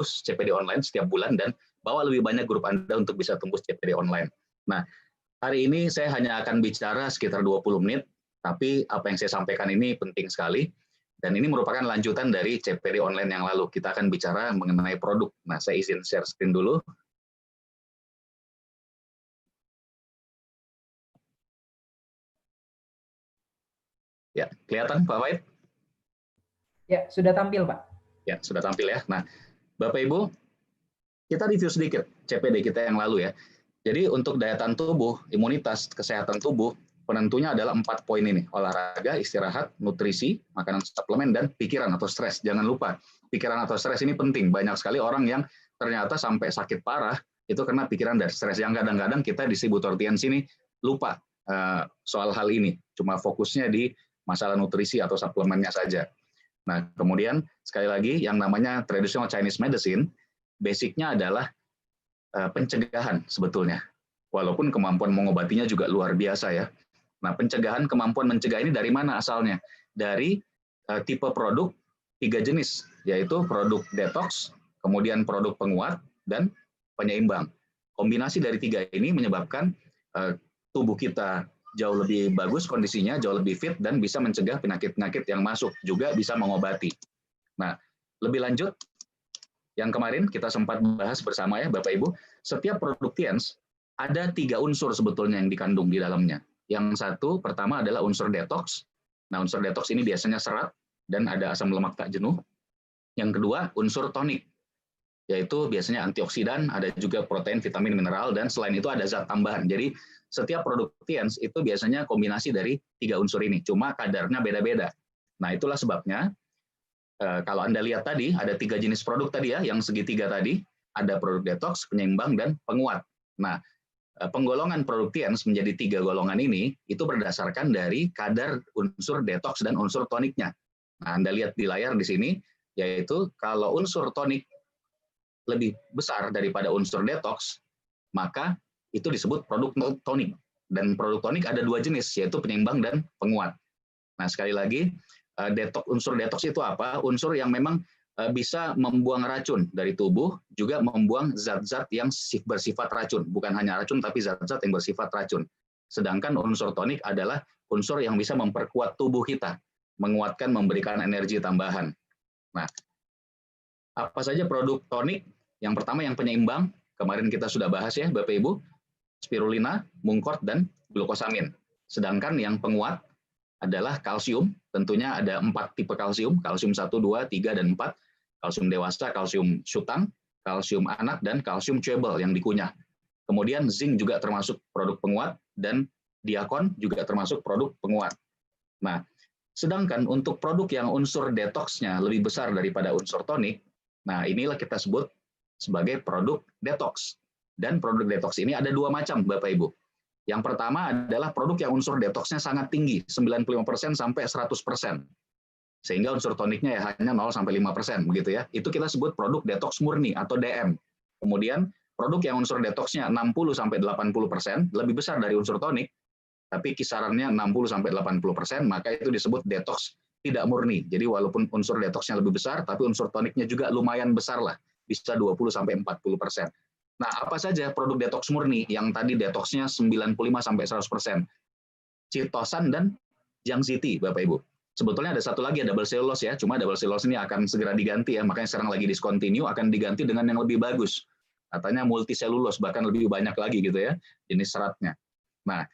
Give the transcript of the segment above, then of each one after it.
tembus CPD online setiap bulan dan bawa lebih banyak grup Anda untuk bisa tembus CPD online. Nah, hari ini saya hanya akan bicara sekitar 20 menit, tapi apa yang saya sampaikan ini penting sekali, dan ini merupakan lanjutan dari CPD online yang lalu. Kita akan bicara mengenai produk. Nah, saya izin share screen dulu. Ya, kelihatan Pak Wahid? Ya, sudah tampil Pak. Ya, sudah tampil ya. Nah, Bapak Ibu, kita review sedikit CPD kita yang lalu ya. Jadi untuk daya tahan tubuh, imunitas, kesehatan tubuh, penentunya adalah 4 poin ini. Olahraga, istirahat, nutrisi, makanan suplemen, dan pikiran atau stres. Jangan lupa, pikiran atau stres ini penting. Banyak sekali orang yang ternyata sampai sakit parah, itu karena pikiran dan stres. Yang kadang-kadang kita distributor TNC ini lupa soal hal ini. Cuma fokusnya di masalah nutrisi atau suplemennya saja. Nah, kemudian sekali lagi yang namanya traditional Chinese medicine, basicnya adalah pencegahan sebetulnya. Walaupun kemampuan mengobatinya juga luar biasa ya. Nah, pencegahan, kemampuan mencegah ini dari mana asalnya? Dari tipe produk 3 jenis, yaitu produk detox, kemudian produk penguat, dan penyeimbang. Kombinasi dari 3 ini menyebabkan tubuh kita jauh lebih bagus kondisinya, jauh lebih fit, dan bisa mencegah penyakit-penyakit yang masuk, juga bisa mengobati. Nah, lebih lanjut, yang kemarin kita sempat bahas bersama ya Bapak Ibu, setiap produk TIENS ada 3 unsur sebetulnya yang dikandung di dalamnya. Yang satu, pertama adalah unsur detox. Nah, unsur detox ini biasanya serat dan ada asam lemak tak jenuh. Yang kedua, unsur tonik, yaitu biasanya antioksidan, ada juga protein, vitamin, mineral, dan selain itu ada zat tambahan. Jadi setiap produk TIENS itu biasanya kombinasi dari 3 unsur ini, cuma kadarnya beda-beda. Nah, itulah sebabnya kalau Anda lihat tadi, ada 3 jenis produk tadi ya, yang segitiga tadi, ada produk detox, penyeimbang, dan penguat. Nah, penggolongan produk TIENS menjadi 3 golongan ini, itu berdasarkan dari kadar unsur detox dan unsur toniknya. Nah, Anda lihat di layar di sini, yaitu kalau unsur tonik lebih besar daripada unsur detox, maka itu disebut produk tonik. Dan produk tonik ada 2 jenis, yaitu penyeimbang dan penguat. Nah, sekali lagi, unsur detox itu apa? Unsur yang memang bisa membuang racun dari tubuh, juga membuang zat-zat yang bersifat racun. Bukan hanya racun, tapi zat-zat yang bersifat racun. Sedangkan unsur tonik adalah unsur yang bisa memperkuat tubuh kita, menguatkan, memberikan energi tambahan. Nah, apa saja produk tonik? Yang pertama yang penyeimbang, kemarin kita sudah bahas ya Bapak Ibu, spirulina, mungkort, dan glukosamin. Sedangkan yang penguat adalah kalsium, tentunya ada 4 tipe kalsium 1, 2, 3, dan 4, kalsium dewasa, kalsium sutang, kalsium anak, dan kalsium chewable yang dikunyah. Kemudian zinc juga termasuk produk penguat, dan diakon juga termasuk produk penguat. Nah, sedangkan untuk produk yang unsur detoxnya lebih besar daripada unsur tonik, nah inilah kita sebut sebagai produk detox. Dan produk detox ini ada 2 macam Bapak Ibu. Yang pertama adalah produk yang unsur detoxnya sangat tinggi, 95% sampai 100%. Sehingga unsur toniknya ya hanya 0 sampai 5% begitu ya. Itu kita sebut produk detox murni atau DM. Kemudian produk yang unsur detoxnya 60 sampai 80%, lebih besar dari unsur tonik, tapi kisarannya 60 sampai 80%, maka itu disebut detox tidak murni. Jadi walaupun unsur detoxnya lebih besar, tapi unsur toniknya juga lumayan besar lah, bisa 20 sampai 40%. Nah, apa saja produk detox murni yang tadi detoxnya 95 sampai 100%? Chitosan dan Jiangxi, Bapak Ibu. Sebetulnya ada satu lagi, double cellulose ya, cuma double cellulose ini akan segera diganti ya, makanya sekarang lagi discontinue, akan diganti dengan yang lebih bagus. Katanya multiselulose, bahkan lebih banyak lagi gitu ya, jenis seratnya. Nah,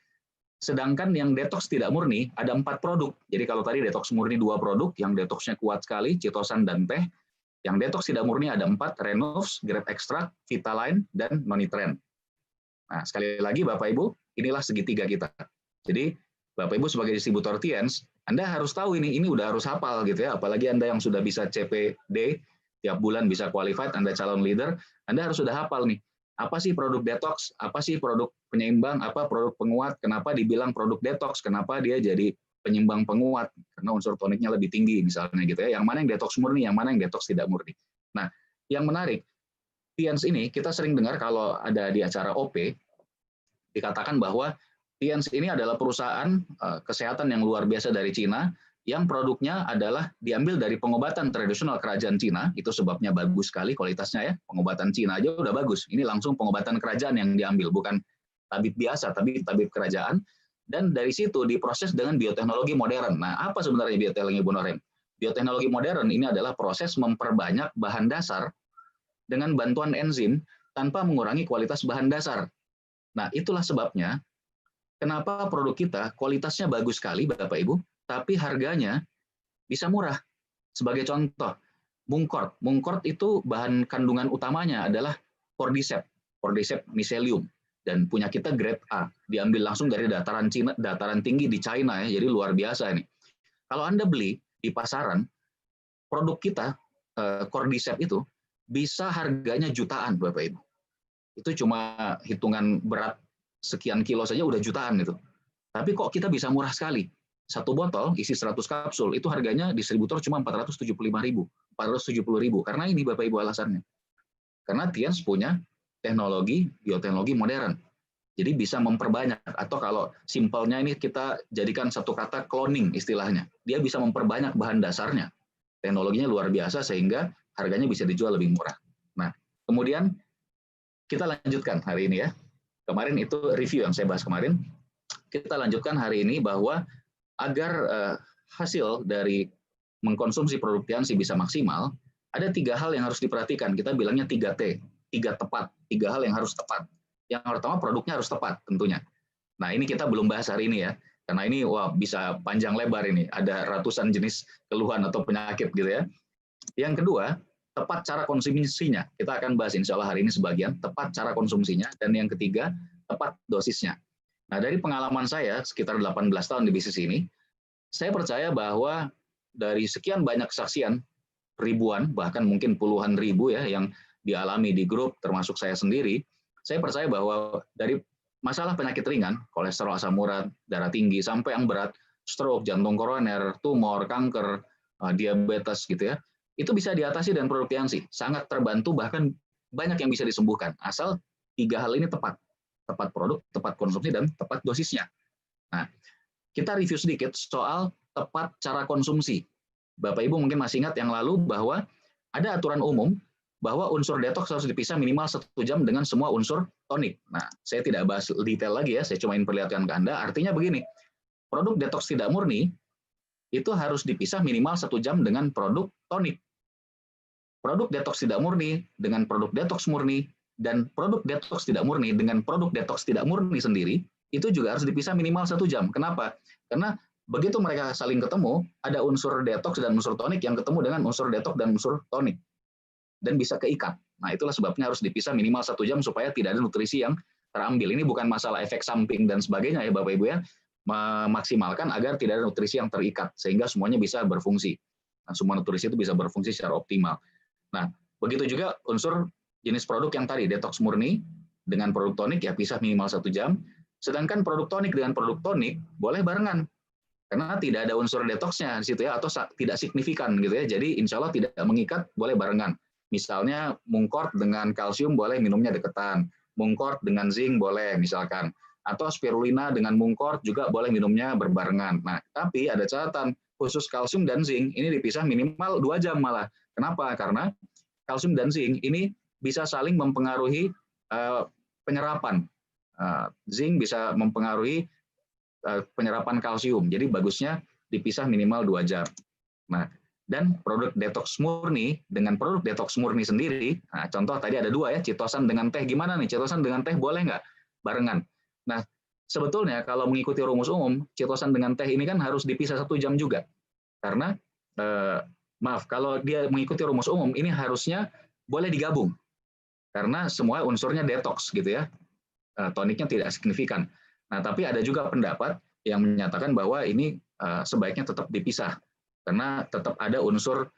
sedangkan yang detox tidak murni ada 4 produk. Jadi kalau tadi detox murni 2 produk, yang detoxnya kuat sekali, chitosan dan teh. Yang detox tidak murni ada 4, Renus, Grape Extract, Vitaline, dan Nonitren. Nah, sekali lagi Bapak Ibu, inilah segitiga kita. Jadi Bapak Ibu sebagai distributor TIENS, Anda harus tahu ini udah harus hafal gitu ya, apalagi Anda yang sudah bisa CPD, tiap bulan bisa qualified, Anda calon leader, Anda harus sudah hafal nih, apa sih produk detox, apa sih produk penyeimbang, apa produk penguat, kenapa dibilang produk detox, kenapa dia jadi penyeimbang penguat, karena unsur toniknya lebih tinggi misalnya gitu ya, yang mana yang detox murni, yang mana yang detox tidak murni. Nah, yang menarik, TIENS ini kita sering dengar kalau ada di acara OP, dikatakan bahwa TIENS ini adalah perusahaan kesehatan yang luar biasa dari Cina, yang produknya adalah diambil dari pengobatan tradisional kerajaan Cina, itu sebabnya bagus sekali kualitasnya ya, pengobatan Cina aja udah bagus, ini langsung pengobatan kerajaan yang diambil, bukan tabib biasa, tapi tabib kerajaan, dan dari situ diproses dengan bioteknologi modern. Nah, apa sebenarnya bioteknologi modern? Bioteknologi modern ini adalah proses memperbanyak bahan dasar dengan bantuan enzim tanpa mengurangi kualitas bahan dasar. Nah, itulah sebabnya kenapa produk kita kualitasnya bagus sekali, Bapak Ibu, tapi harganya bisa murah. Sebagai contoh, mungkort. Mungkort itu bahan kandungan utamanya adalah cordyceps, cordyceps miselium, dan punya kita grade A, diambil langsung dari dataran Cina, dataran tinggi di China ya, jadi luar biasa ini. Kalau Anda beli di pasaran, produk kita cordyceps itu bisa harganya jutaan, Bapak Ibu. Itu cuma hitungan berat sekian kilo saja udah jutaan itu. Tapi kok kita bisa murah sekali? Satu botol isi 100 kapsul, itu harganya distributor cuma 475.000, 470.000. Karena ini Bapak Ibu alasannya. Karena Tiens punya teknologi, bioteknologi modern. Jadi bisa memperbanyak, atau kalau simpelnya ini kita jadikan satu kata cloning istilahnya. Dia bisa memperbanyak bahan dasarnya. Teknologinya luar biasa sehingga harganya bisa dijual lebih murah. Nah, kemudian kita lanjutkan hari ini ya. Kemarin itu review yang saya bahas kemarin. Kita lanjutkan hari ini bahwa agar hasil dari mengkonsumsi produk Tianxi bisa maksimal, ada 3 hal yang harus diperhatikan. Kita bilangnya 3T, 3 tepat, 3 hal yang harus tepat. Yang pertama, produknya harus tepat tentunya. Nah, ini kita belum bahas hari ini ya, karena ini wah bisa panjang lebar ini, ada ratusan jenis keluhan atau penyakit gitu ya. Yang kedua, tepat cara konsumsinya. Kita akan bahas insya Allah hari ini sebagian, tepat cara konsumsinya. Dan yang ketiga, tepat dosisnya. Nah, dari pengalaman saya sekitar 18 tahun di bisnis ini, saya percaya bahwa dari sekian banyak kesaksian, ribuan, bahkan mungkin puluhan ribu ya, yang dialami di grup, termasuk saya sendiri, saya percaya bahwa dari masalah penyakit ringan, kolesterol asam urat, darah tinggi, sampai yang berat, stroke, jantung koroner, tumor, kanker, diabetes gitu ya, itu bisa diatasi dengan produk Tianxi. Sangat terbantu, bahkan banyak yang bisa disembuhkan, asal 3 hal ini tepat. Tepat produk, tepat konsumsi, dan tepat dosisnya. Nah, kita review sedikit soal tepat cara konsumsi. Bapak Ibu mungkin masih ingat yang lalu bahwa ada aturan umum bahwa unsur detox harus dipisah minimal 1 jam dengan semua unsur tonik. Nah, saya tidak bahas detail lagi ya, saya cuma perlihatkan ke Anda. Artinya begini, produk detox tidak murni itu harus dipisah minimal 1 jam dengan produk tonik. Produk detox tidak murni dengan produk detox murni, dan produk detox tidak murni dengan produk detox tidak murni sendiri, itu juga harus dipisah minimal 1 jam. Kenapa? Karena begitu mereka saling ketemu, ada unsur detox dan unsur tonik yang ketemu dengan unsur detox dan unsur tonik. Dan bisa keikat. Nah, itulah sebabnya harus dipisah minimal 1 jam supaya tidak ada nutrisi yang terambil. Ini bukan masalah efek samping dan sebagainya ya Bapak Ibu ya. Memaksimalkan agar tidak ada nutrisi yang terikat, sehingga semuanya bisa berfungsi. Nah, semua nutrisi itu bisa berfungsi secara optimal. Nah, begitu juga unsur jenis produk yang tadi, detox murni dengan produk tonik ya pisah minimal 1 jam, sedangkan produk tonik dengan produk tonik boleh barengan, karena tidak ada unsur detoxnya di situ ya, atau tidak signifikan gitu ya, jadi insya Allah tidak mengikat, boleh barengan. Misalnya mungkort dengan kalsium boleh minumnya deketan, mungkort dengan zinc boleh misalkan, atau spirulina dengan mungkort juga boleh minumnya berbarengan. Nah, tapi ada catatan, khusus kalsium dan zinc ini dipisah minimal 2 jam malah. Kenapa? Karena kalsium dan zinc ini bisa saling mempengaruhi penyerapan. Zinc bisa mempengaruhi penyerapan kalsium. Jadi bagusnya dipisah minimal 2 jam. Nah, dan produk detox murni dengan produk detox murni sendiri, nah, contoh tadi ada 2 ya, citosan dengan teh. Gimana nih? Citosan dengan teh boleh nggak barengan? Nah, sebetulnya kalau mengikuti rumus umum, citosan dengan teh ini kan harus dipisah 1 jam juga. Karena, maaf, kalau dia mengikuti rumus umum, ini harusnya boleh digabung. Karena semua unsurnya detox gitu ya, toniknya tidak signifikan. Nah, tapi ada juga pendapat yang menyatakan bahwa ini sebaiknya tetap dipisah, karena tetap ada unsur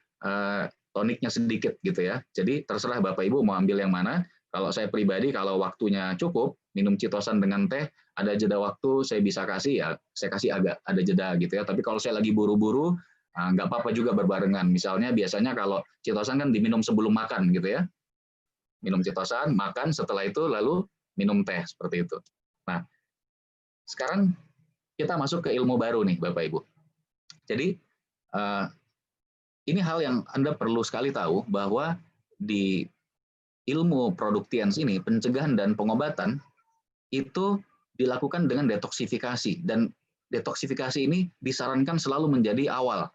toniknya sedikit gitu ya. Jadi terserah Bapak Ibu mau ambil yang mana. Kalau saya pribadi, kalau waktunya cukup, minum citosan dengan teh, ada jeda waktu saya bisa kasih ya, saya kasih agak ada jeda gitu ya. Tapi kalau saya lagi buru-buru, nggak apa-apa juga berbarengan. Misalnya biasanya kalau citosan kan diminum sebelum makan gitu ya. Minum citosan, makan, setelah itu lalu minum teh, seperti itu. Nah, sekarang kita masuk ke ilmu baru nih, Bapak Ibu. Jadi, Ini hal yang Anda perlu sekali tahu bahwa di ilmu produktians ini, pencegahan dan pengobatan itu dilakukan dengan detoksifikasi, dan detoksifikasi ini disarankan selalu menjadi awal.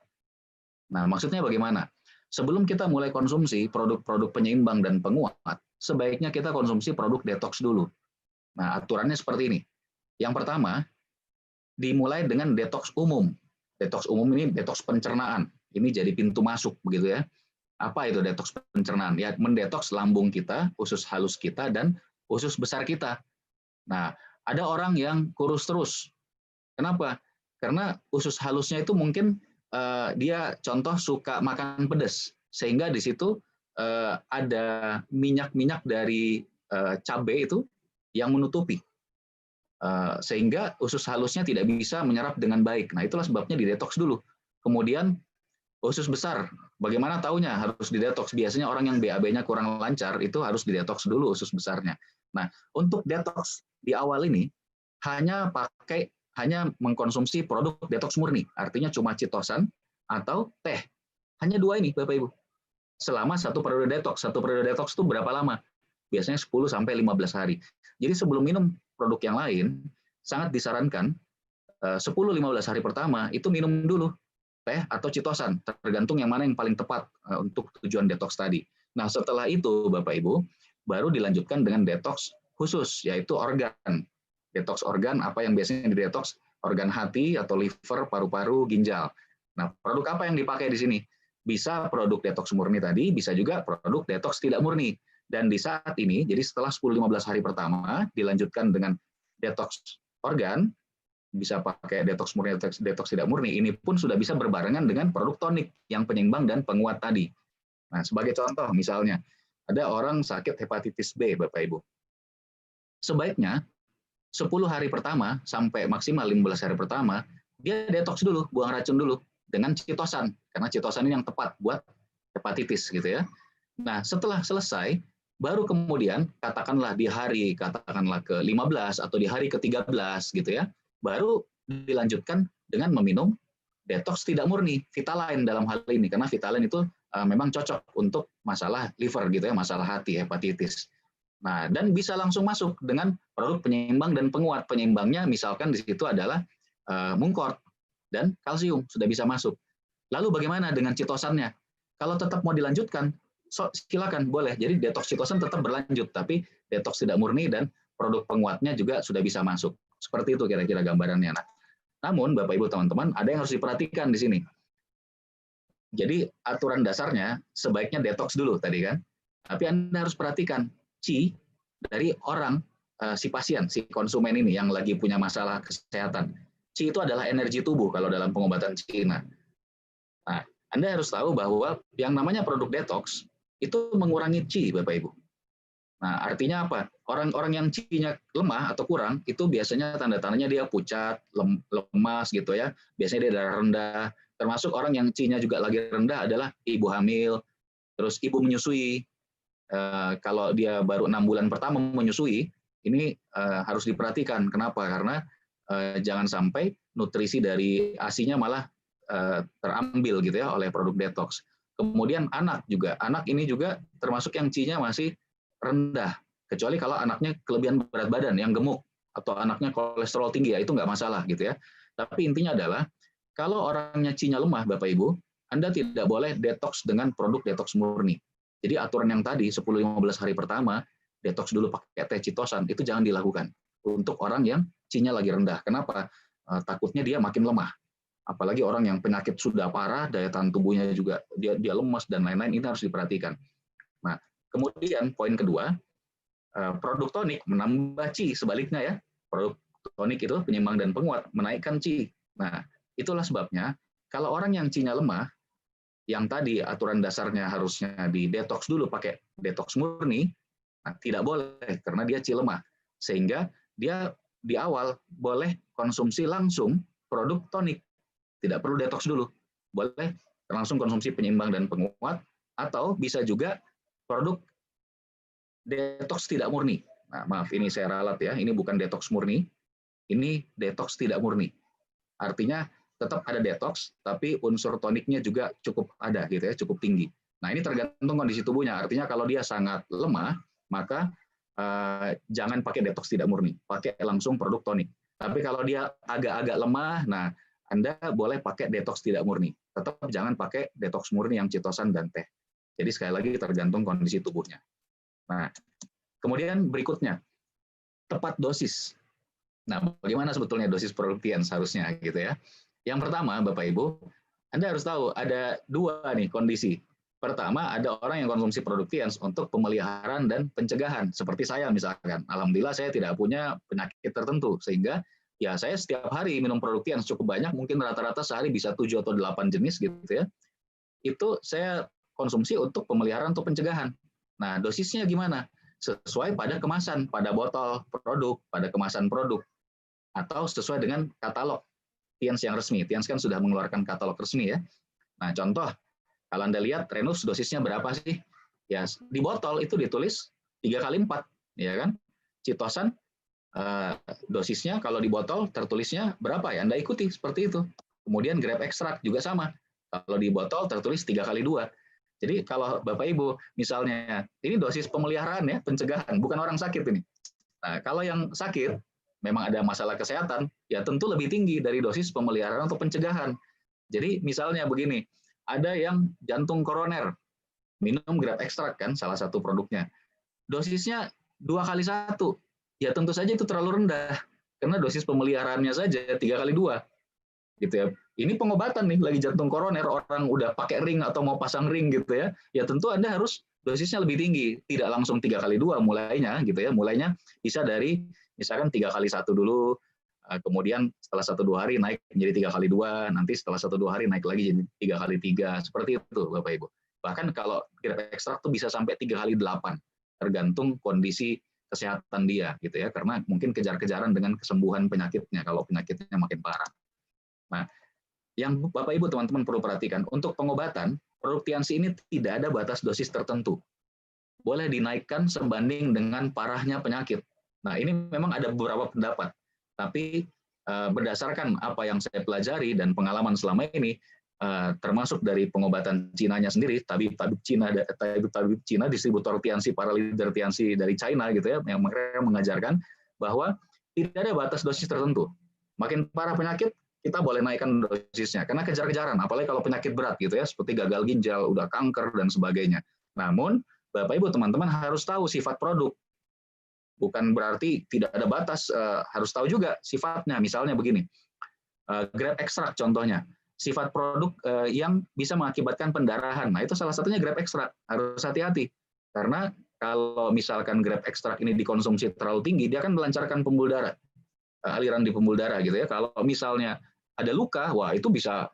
Nah, maksudnya bagaimana? Sebelum kita mulai konsumsi produk-produk penyeimbang dan penguat, sebaiknya kita konsumsi produk detox dulu. Nah, aturannya seperti ini. Yang pertama, dimulai dengan detox umum. Detox umum ini detox pencernaan. Ini jadi pintu masuk, begitu ya. Apa itu detox pencernaan? Ya, mendetoks lambung kita, usus halus kita, dan usus besar kita. Nah, ada orang yang kurus terus. Kenapa? Karena usus halusnya itu mungkin dia contoh suka makan pedas, sehingga di situ ada minyak-minyak dari cabai itu yang menutupi, sehingga usus halusnya tidak bisa menyerap dengan baik. Nah, itulah sebabnya didetoks dulu. Kemudian usus besar, bagaimana taunya harus didetoks? Biasanya orang yang BAB-nya kurang lancar itu harus didetoks dulu usus besarnya. Nah, untuk detoks di awal ini hanya mengkonsumsi produk detoks murni, artinya cuma citosan atau teh. Hanya dua ini, Bapak Ibu. Selama satu periode detoks. Satu periode detoks itu berapa lama? Biasanya 10 sampai 15 hari. Jadi sebelum minum produk yang lain, sangat disarankan 10-15 hari pertama itu minum dulu teh atau citosan, tergantung yang mana yang paling tepat untuk tujuan detoks tadi. Nah, setelah itu Bapak Ibu, baru dilanjutkan dengan detoks khusus, yaitu organ. Detoks organ, apa yang biasanya didetoks? Organ hati atau liver, paru-paru, ginjal. Nah, produk apa yang dipakai di sini? Bisa produk detoks murni tadi, bisa juga produk detoks tidak murni. Dan di saat ini, jadi setelah 10-15 hari pertama, dilanjutkan dengan detoks organ, bisa pakai detoks murni, detoks tidak murni, ini pun sudah bisa berbarengan dengan produk tonik yang penyeimbang dan penguat tadi. Nah, sebagai contoh misalnya, ada orang sakit hepatitis B, Bapak Ibu. Sebaiknya 10 hari pertama sampai maksimal 15 hari pertama, dia detoks dulu, buang racun dulu dengan citosan, karena citosan ini yang tepat buat hepatitis gitu ya. Nah, setelah selesai, baru kemudian katakanlah di hari katakanlah ke-15 atau di hari ke-13 gitu ya, baru dilanjutkan dengan meminum detoks tidak murni, Vitaline dalam hal ini, karena Vitaline itu memang cocok untuk masalah liver gitu ya, masalah hati, hepatitis. Nah, dan bisa langsung masuk dengan produk penyeimbang dan penguat. Penyeimbangnya misalkan di situ adalah mungkort dan kalsium sudah bisa masuk. Lalu bagaimana dengan citosannya? Kalau tetap mau dilanjutkan, silakan boleh. Jadi detoks citosan tetap berlanjut, tapi detoks tidak murni dan produk penguatnya juga sudah bisa masuk. Seperti itu kira-kira gambarannya. Nah, namun Bapak Ibu teman-teman, ada yang harus diperhatikan di sini. Jadi aturan dasarnya sebaiknya detoks dulu tadi kan. Tapi Anda harus perhatikan C dari orang si pasien, si konsumen ini yang lagi punya masalah kesehatan. C itu adalah energi tubuh kalau dalam pengobatan Cina. Nah, Anda harus tahu bahwa yang namanya produk detox itu mengurangi C, Bapak Ibu. Nah, artinya apa? Orang-orang yang C-nya lemah atau kurang itu biasanya tanda-tandanya dia pucat, lemas gitu ya. Biasanya dia darah rendah. Termasuk orang yang C-nya juga lagi rendah adalah ibu hamil, terus ibu menyusui. Kalau dia baru 6 bulan pertama menyusui, ini harus diperhatikan. Kenapa? Karena jangan sampai nutrisi dari ASI-nya malah terambil gitu ya oleh produk detox. Kemudian anak juga, anak ini juga termasuk yang C-nya masih rendah, kecuali kalau anaknya kelebihan berat badan, yang gemuk, atau anaknya kolesterol tinggi, ya itu nggak masalah gitu ya. Tapi intinya adalah kalau orangnya C-nya lemah, Bapak Ibu, Anda tidak boleh detox dengan produk detox murni. Jadi aturan yang tadi 10-15 hari pertama detox dulu pakai teh citosan itu jangan dilakukan untuk orang yang C-nya lagi rendah. Kenapa? Takutnya dia makin lemah. Apalagi orang yang penyakit sudah parah, daya tahan tubuhnya juga dia lemas dan lain-lain, ini harus diperhatikan. Nah, kemudian poin kedua, produk tonik menambah C sebaliknya ya. Produk tonik itu penyeimbang dan penguat menaikkan C. Nah, itulah sebabnya kalau orang yang C-nya lemah, yang tadi aturan dasarnya harusnya di detox dulu pakai detox murni, nah, tidak boleh karena dia C lemah. Sehingga dia di awal boleh konsumsi langsung produk tonik. Tidak perlu detox dulu. Boleh langsung konsumsi penyeimbang dan penguat, atau bisa juga produk detox tidak murni. Nah, maaf, ini saya ralat ya, ini bukan detox murni, ini detox tidak murni. Artinya tetap ada detox, tapi unsur toniknya juga cukup ada gitu ya, cukup tinggi. Nah, ini tergantung kondisi tubuhnya. Artinya kalau dia sangat lemah, maka jangan pakai detox tidak murni, pakai langsung produk tonik. Tapi kalau dia agak-agak lemah, nah Anda boleh pakai detox tidak murni. Tetap jangan pakai detox murni yang citosan dan teh. Jadi sekali lagi tergantung kondisi tubuhnya. Nah, kemudian berikutnya, tepat dosis. Nah, bagaimana sebetulnya dosis produk Tian seharusnya gitu ya? Yang pertama, Bapak Ibu, Anda harus tahu ada dua nih kondisi. Pertama, ada orang yang konsumsi produk Tian untuk pemeliharaan dan pencegahan. Seperti saya misalkan. Alhamdulillah saya tidak punya penyakit tertentu, sehingga ya saya setiap hari minum produk Tian cukup banyak, mungkin rata-rata sehari bisa 7 atau 8 jenis gitu ya. Itu saya konsumsi untuk pemeliharaan atau pencegahan. Nah, dosisnya gimana? Sesuai pada kemasan, pada botol produk, pada kemasan produk, atau sesuai dengan katalog Tians yang resmi. Tians kan sudah mengeluarkan katalog resmi ya. Nah, contoh, kalau Anda lihat Renus dosisnya berapa sih? Ya, di botol itu ditulis 3x4, ya kan? Citosan dosisnya kalau di botol tertulisnya berapa ya? Anda ikuti seperti itu. Kemudian grape extract juga sama. Kalau di botol tertulis 3x2. Jadi kalau Bapak Ibu misalnya ini dosis pemeliharaan ya, pencegahan, bukan orang sakit ini. Nah, kalau yang sakit memang ada masalah kesehatan, ya tentu lebih tinggi dari dosis pemeliharaan atau pencegahan. Jadi misalnya begini, ada yang jantung koroner, minum grape extract kan salah satu produknya. Dosisnya 2x1. Ya tentu saja itu terlalu rendah karena dosis pemeliharaannya saja 3x2. Gitu ya. Ini pengobatan nih lagi jantung koroner, orang udah pakai ring atau mau pasang ring gitu ya. Ya tentu Anda harus dosisnya lebih tinggi, tidak langsung 3x2 mulainya gitu ya. Mulainya bisa dari misalkan 3x1 dulu, kemudian setelah 1-2 hari naik menjadi 3x2, nanti setelah 1-2 hari naik lagi jadi 3x3, seperti itu Bapak Ibu. Bahkan kalau grape extract tuh bisa sampai 3x8, tergantung kondisi kesehatan dia gitu ya, karena mungkin kejar-kejaran dengan kesembuhan penyakitnya kalau penyakitnya makin parah. Nah, yang Bapak Ibu teman-teman perlu perhatikan, untuk pengobatan produk Tiansi ini tidak ada batas dosis tertentu. Boleh dinaikkan sebanding dengan parahnya penyakit. Nah, ini memang ada beberapa pendapat, tapi berdasarkan apa yang saya pelajari dan pengalaman selama ini, termasuk dari pengobatan Cinanya sendiri, tabib-tabib Cina, distributor Tiansi, para leader Tiansi dari China gitu ya, yang mereka mengajarkan bahwa tidak ada batas dosis tertentu. Makin parah penyakit, kita boleh naikkan dosisnya, karena kejar-kejaran, apalagi kalau penyakit berat gitu ya, seperti gagal ginjal, udah kanker, dan sebagainya. Namun, Bapak Ibu teman-teman harus tahu sifat produk. Bukan berarti tidak ada batas, harus tahu juga sifatnya. Misalnya begini, grape extract contohnya, sifat produk yang bisa mengakibatkan pendarahan. Nah, itu salah satunya grape extract. Harus hati-hati, karena kalau misalkan grape extract ini dikonsumsi terlalu tinggi, dia akan melancarkan pembuluh darah, aliran di pembuluh darah gitu ya. Kalau misalnya ada luka, wah itu bisa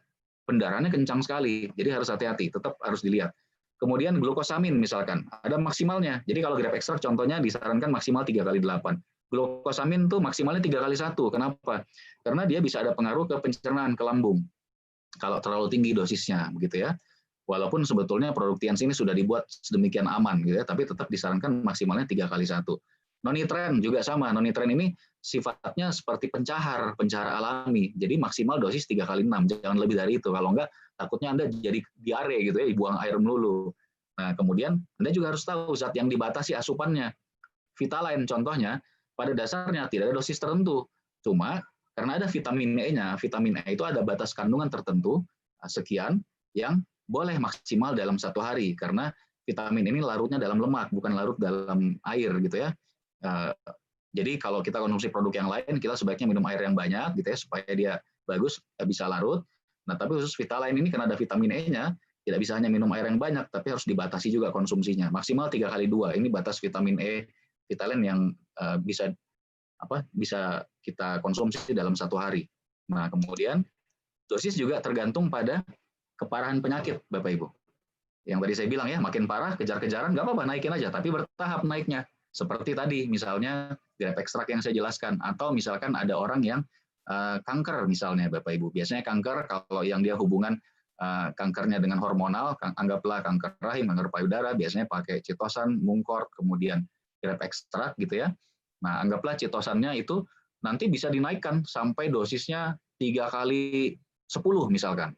pendarahannya kencang sekali. Jadi harus hati-hati, tetap harus dilihat. Kemudian glukosamin misalkan, ada maksimalnya. Jadi kalau grape extract contohnya disarankan maksimal 3x8. Glukosamin tuh maksimalnya 3x1. Kenapa? Karena dia bisa ada pengaruh ke pencernaan, ke lambung. Kalau terlalu tinggi dosisnya, begitu ya. Walaupun sebetulnya produk Tiansi ini sudah dibuat sedemikian aman, gitu ya, tapi tetap disarankan maksimalnya 3x1. Nonitren juga sama. Nonitren ini sifatnya seperti pencahar alami. Jadi maksimal dosis 3x6, jangan lebih dari itu. Kalau enggak, takutnya Anda jadi diare gitu ya, dibuang air melulu. Nah, kemudian Anda juga harus tahu zat yang dibatasi asupannya. Vitaline contohnya, pada dasarnya tidak ada dosis tertentu. Cuma karena ada vitamin E-nya, vitamin E itu ada batas kandungan tertentu, sekian, yang boleh maksimal dalam 1 hari. Karena vitamin ini larutnya dalam lemak, bukan larut dalam air gitu ya. Jadi kalau kita konsumsi produk yang lain, kita sebaiknya minum air yang banyak gitu ya, supaya dia bagus, bisa larut. Nah, tapi khusus Vitaline ini karena ada vitamin E-nya, tidak bisa hanya minum air yang banyak, tapi harus dibatasi juga konsumsinya. Maksimal 3x2, ini batas vitamin E Vitaline yang bisa kita konsumsi dalam 1 hari. Nah, kemudian dosis juga tergantung pada keparahan penyakit, Bapak Ibu. Yang tadi saya bilang ya, makin parah, kejar-kejaran, nggak apa-apa, naikin aja, tapi bertahap naiknya. Seperti tadi, misalnya grape extract yang saya jelaskan, atau misalkan ada orang yang kanker misalnya, Bapak Ibu. Biasanya kanker, kalau yang dia hubungan kankernya dengan hormonal, anggaplah kanker rahim, kanker payudara, biasanya pakai citosan, mungkort, kemudian grape extract gitu ya. Nah, anggaplah citosannya itu nanti bisa dinaikkan sampai dosisnya 3 kali 10 misalkan.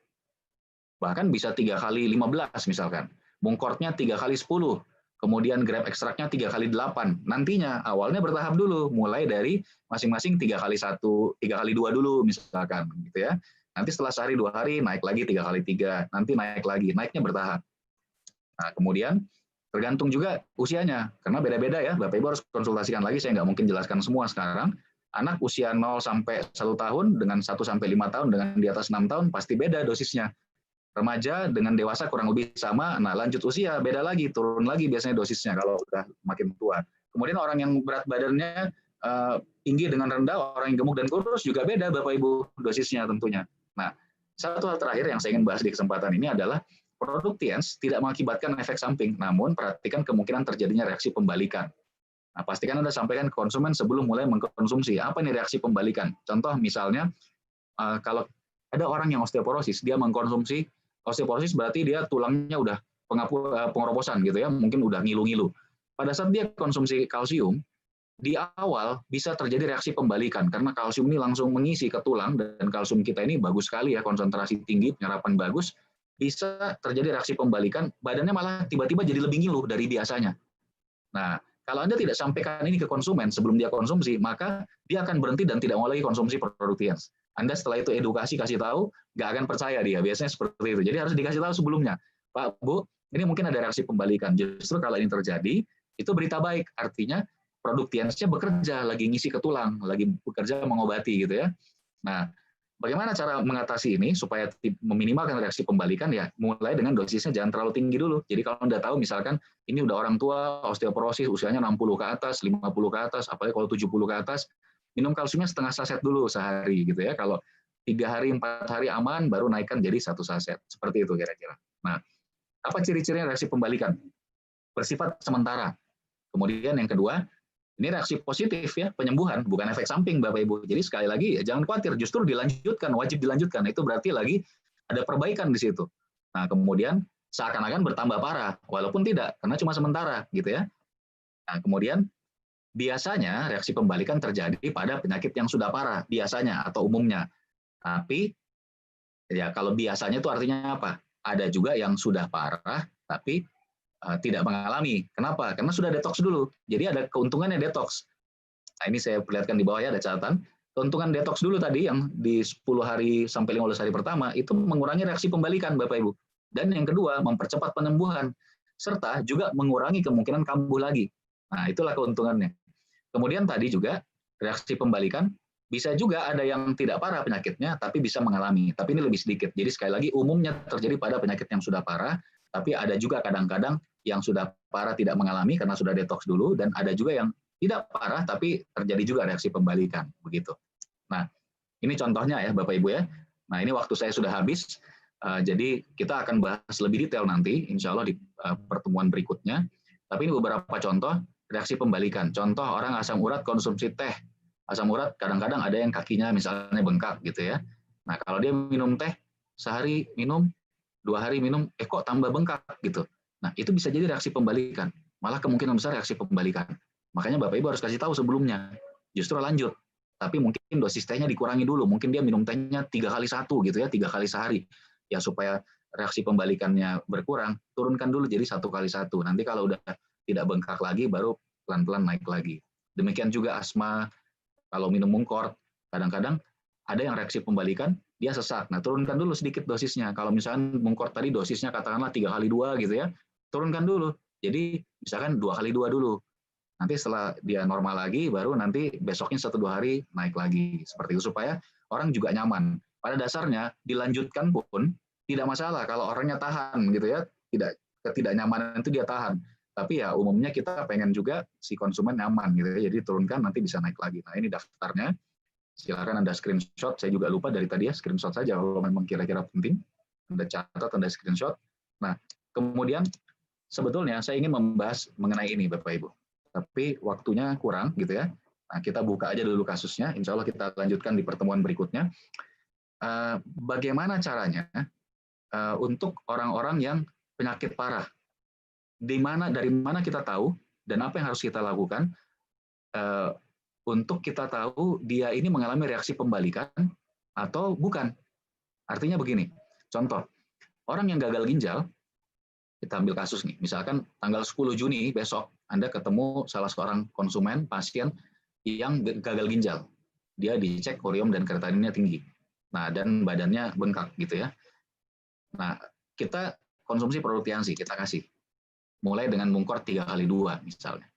Bahkan bisa 3 kali 15 misalkan. Mungkortnya 3 kali 10. Kemudian grab ekstraknya 3 kali 8. Nantinya awalnya bertahap dulu, mulai dari masing-masing 3 kali 1, 3 kali 2 dulu misalkan gitu ya. Nanti setelah sehari 2 hari naik lagi 3 kali 3, nanti naik lagi, naiknya bertahap. Nah, kemudian tergantung juga usianya, karena beda-beda ya. Bapak Ibu harus konsultasikan lagi, saya nggak mungkin jelaskan semua sekarang. Anak usia 0 sampai 1 tahun dengan 1 sampai 5 tahun dengan di atas 6 tahun pasti beda dosisnya. Remaja dengan dewasa kurang lebih sama, nah lanjut usia beda lagi, turun lagi biasanya dosisnya kalau udah makin tua. Kemudian orang yang berat badannya tinggi dengan rendah, orang yang gemuk dan kurus juga beda Bapak Ibu dosisnya tentunya. Nah, satu hal terakhir yang saya ingin bahas di kesempatan ini adalah produk TIENS tidak mengakibatkan efek samping, namun perhatikan kemungkinan terjadinya reaksi pembalikan. Nah, pastikan Anda sampaikan ke konsumen sebelum mulai mengkonsumsi. Apa ini reaksi pembalikan? Contoh misalnya, kalau ada orang yang osteoporosis, dia mengkonsumsi osteoporosis berarti dia tulangnya udah pengeroposan gitu ya, mungkin udah ngilu-ngilu. Pada saat dia konsumsi kalsium, di awal bisa terjadi reaksi pembalikan karena kalsium ini langsung mengisi ke tulang dan kalsium kita ini bagus sekali ya, konsentrasi tinggi, penyerapan bagus, bisa terjadi reaksi pembalikan, badannya malah tiba-tiba jadi lebih ngilu dari biasanya. Nah, kalau Anda tidak sampaikan ini ke konsumen sebelum dia konsumsi, maka dia akan berhenti dan tidak mau lagi konsumsi produk TIENS. Anda setelah itu edukasi, kasih tahu, nggak akan percaya dia. Biasanya seperti itu. Jadi harus dikasih tahu sebelumnya. Pak, Bu, ini mungkin ada reaksi pembalikan. Justru kalau ini terjadi, itu berita baik. Artinya produk TIENS-nya bekerja, lagi ngisi ke tulang, lagi bekerja mengobati gitu ya. Nah, bagaimana cara mengatasi ini supaya meminimalkan reaksi pembalikan ya, mulai dengan dosisnya jangan terlalu tinggi dulu. Jadi kalau Anda tahu misalkan ini udah orang tua, osteoporosis, usianya 60 ke atas, 50 ke atas, apalagi kalau 70 ke atas, minum kalsiumnya setengah saset dulu sehari gitu ya. Kalau 3 hari, 4 hari aman, baru naikkan jadi 1 saset. Seperti itu kira-kira. Nah, apa ciri-cirinya reaksi pembalikan? Bersifat sementara. Kemudian yang kedua, ini reaksi positif ya, penyembuhan, bukan efek samping Bapak Ibu. Jadi sekali lagi jangan khawatir, justru dilanjutkan, wajib dilanjutkan. Itu berarti lagi ada perbaikan di situ. Nah, kemudian seakan-akan bertambah parah, walaupun tidak, karena cuma sementara gitu ya. Nah, kemudian biasanya reaksi pembalikan terjadi pada penyakit yang sudah parah, biasanya atau umumnya. Tapi ya kalau biasanya itu artinya apa? Ada juga yang sudah parah, tapi tidak mengalami. Kenapa? Karena sudah detox dulu. Jadi ada keuntungannya detox. Nah, ini saya perlihatkan di bawah ya, ada catatan. Keuntungan detox dulu tadi yang di 10 hari sampai 15 hari pertama itu mengurangi reaksi pembalikan Bapak Ibu. Dan yang kedua, mempercepat penyembuhan serta juga mengurangi kemungkinan kambuh lagi. Nah, itulah keuntungannya. Kemudian tadi juga reaksi pembalikan bisa juga ada yang tidak parah penyakitnya tapi bisa mengalami, tapi ini lebih sedikit. Jadi sekali lagi umumnya terjadi pada penyakit yang sudah parah, tapi ada juga kadang-kadang yang sudah parah tidak mengalami karena sudah detox dulu, dan ada juga yang tidak parah tapi terjadi juga reaksi pembalikan begitu. Nah, ini contohnya ya Bapak Ibu ya. Nah, ini waktu saya sudah habis, jadi kita akan bahas lebih detail nanti insya Allah di pertemuan berikutnya. Tapi ini beberapa contoh reaksi pembalikan. Contoh orang asam urat konsumsi teh. Asam urat kadang-kadang ada yang kakinya misalnya bengkak gitu ya. Nah, kalau dia minum teh sehari minum, 2 hari minum, kok tambah bengkak gitu. Nah, itu bisa jadi reaksi pembalikan. Malah kemungkinan besar reaksi pembalikan. Makanya Bapak Ibu harus kasih tahu sebelumnya. Justru lanjut. Tapi mungkin dosis tehnya dikurangi dulu. Mungkin dia minum tehnya 3 kali 1 gitu ya, 3 kali sehari. Ya supaya reaksi pembalikannya berkurang, turunkan dulu jadi 1 kali 1. Nanti kalau udah tidak bengkak lagi, baru pelan-pelan naik lagi. Demikian juga asma, kalau minum mungkort, kadang-kadang ada yang reaksi pembalikan, dia sesak. Nah, turunkan dulu sedikit dosisnya. Kalau misalnya mungkort tadi dosisnya katakanlah 3 kali 2 gitu ya, turunkan dulu. Jadi misalkan 2 kali 2 dulu. Nanti setelah dia normal lagi, baru nanti besoknya 1-2 hari naik lagi. Seperti itu supaya orang juga nyaman. Pada dasarnya dilanjutkan pun tidak masalah kalau orangnya tahan gitu ya. Ketidaknyamanan itu dia tahan. Tapi ya umumnya kita pengen juga si konsumen nyaman gitu ya. Jadi turunkan nanti bisa naik lagi. Nah, ini daftarnya. Silakan Anda screenshot. Saya juga lupa dari tadi ya, screenshot saja kalau memang kira-kira penting. Anda catat, Anda screenshot. Nah, kemudian sebetulnya saya ingin membahas mengenai ini Bapak Ibu. Tapi waktunya kurang gitu ya. Nah, kita buka aja dulu kasusnya. Insya Allah kita lanjutkan di pertemuan berikutnya. Bagaimana caranya untuk orang-orang yang penyakit parah? Dari mana kita tahu dan apa yang harus kita lakukan untuk kita tahu dia ini mengalami reaksi pembalikan atau bukan? Artinya begini, contoh, orang yang gagal ginjal, kita ambil kasus nih, misalkan tanggal 10 Juni besok, Anda ketemu salah seorang konsumen, pasien yang gagal ginjal. Dia dicek ureum dan kreatininnya tinggi. Nah, dan badannya bengkak gitu ya. Nah, kita konsumsi produk Tianzi, kita kasih. Mulai dengan Mungkort 3x2 misalnya.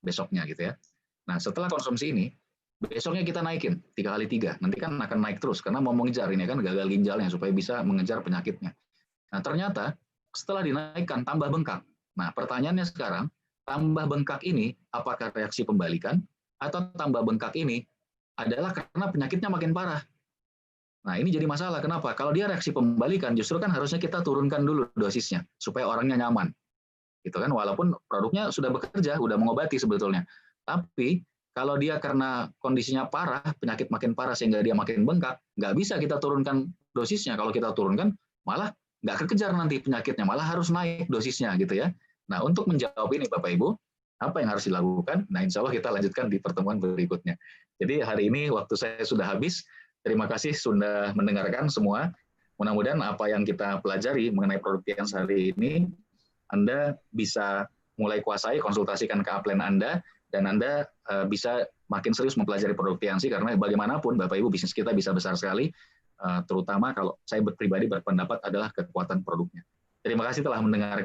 Besoknya gitu ya. Nah, setelah konsumsi ini, besoknya kita naikin 3x3. Nanti kan akan naik terus, karena mau mengejar ini kan gagal ginjalnya, supaya bisa mengejar penyakitnya. Nah, ternyata setelah dinaikkan tambah bengkak. Nah, pertanyaannya sekarang, tambah bengkak ini apakah reaksi pembalikan atau tambah bengkak ini adalah karena penyakitnya makin parah. Nah, ini jadi masalah. Kenapa? Kalau dia reaksi pembalikan, justru kan harusnya kita turunkan dulu dosisnya supaya orangnya nyaman. Gitu kan, walaupun produknya sudah bekerja, sudah mengobati sebetulnya. Tapi kalau dia karena kondisinya parah, penyakit makin parah sehingga dia makin bengkak, nggak bisa kita turunkan dosisnya. Kalau kita turunkan, malah nggak kekejar nanti penyakitnya, malah harus naik dosisnya gitu ya. Nah, untuk menjawab ini Bapak Ibu, apa yang harus dilakukan? Nah, insya Allah kita lanjutkan di pertemuan berikutnya. Jadi hari ini waktu saya sudah habis. Terima kasih sudah mendengarkan semua. Mudah-mudahan apa yang kita pelajari mengenai produk yang hari ini, Anda bisa mulai kuasai, konsultasikan ke upline Anda, dan Anda bisa makin serius mempelajari produk Tianzi, karena bagaimanapun Bapak Ibu bisnis kita bisa besar sekali, terutama kalau saya pribadi berpendapat adalah kekuatan produknya. Terima kasih telah mendengarkan.